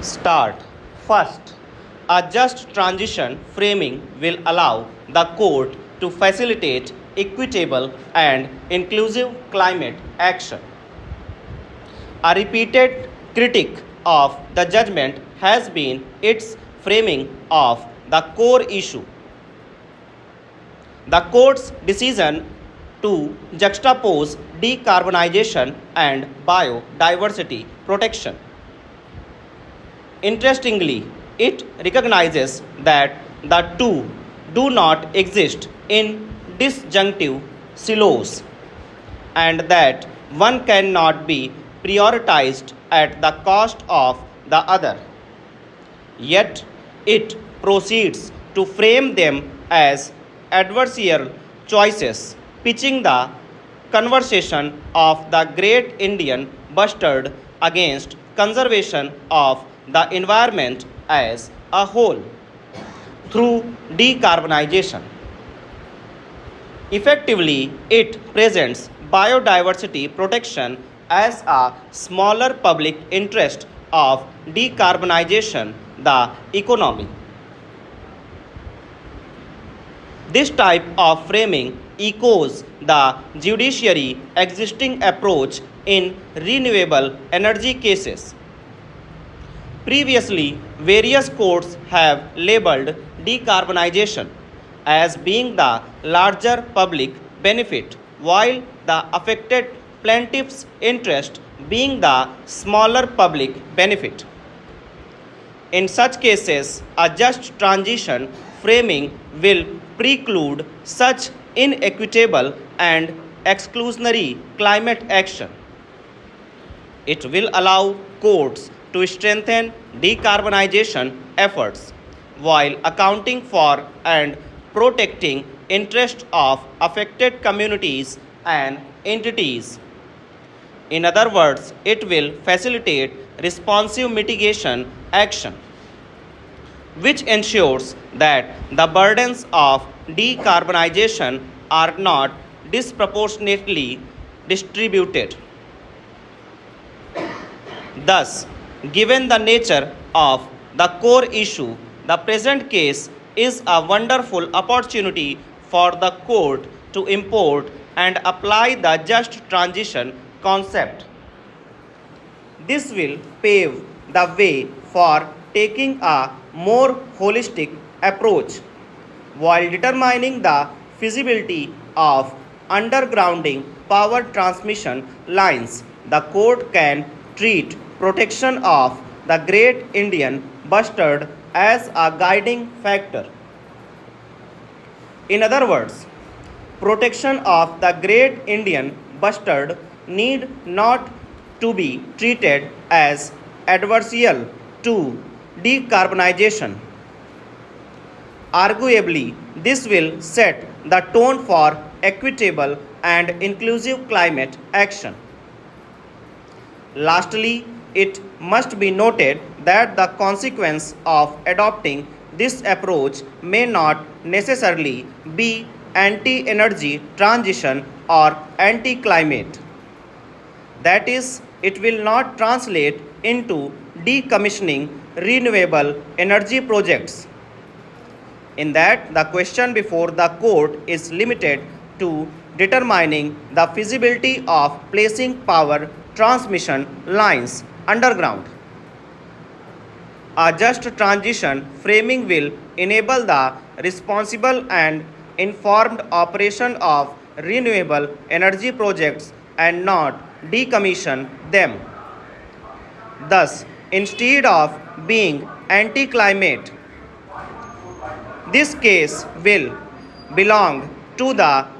Start. First, a just transition framing will allow the court to facilitate equitable and inclusive climate action. A repeated critique of the judgment has been its framing of the core issue. The court's decision to juxtapose decarbonization and biodiversity protection. Interestingly, it recognizes that the two do not exist in disjunctive silos and that one cannot be prioritized at the cost of the other. Yet it proceeds to frame them as adversarial choices, pitching the conversation of the great Indian bustard against conservation of the environment as a whole through decarbonization. Effectively, it presents biodiversity protection as a smaller public interest of decarbonization the economy. This type of framing echoes the judiciary existing approach in renewable energy cases. Previously, various courts have labeled decarbonization as being the larger public benefit, while the affected plaintiff's interest being the smaller public benefit. In such cases, a just transition framing will preclude such inequitable and exclusionary climate action. It will allow courts to strengthen decarbonization efforts while accounting for and protecting interests of affected communities and entities. In other words, it will facilitate responsive mitigation action, which ensures that the burdens of decarbonization are not disproportionately distributed. Thus, given the nature of the core issue, the present case is a wonderful opportunity for the court to import and apply the just transition concept. This will pave the way for taking a more holistic approach while determining the feasibility of undergrounding power transmission lines. The court can treat protection of the great Indian bustard as a guiding factor. In other words, protection of the great Indian bustard need not to be treated as adversarial to decarbonization. Arguably, this will set the tone for equitable and inclusive climate action. Lastly, it must be noted that the consequence of adopting this approach may not necessarily be anti energy transition or anti climate. That is, it will not translate into decommissioning renewable energy projects. In that, the question before the court is limited to determining the feasibility of placing power transmission lines underground. A just transition framing will enable the responsible and informed operation of renewable energy projects and not decommission them. Thus, instead of being anti climate, this case will belong to the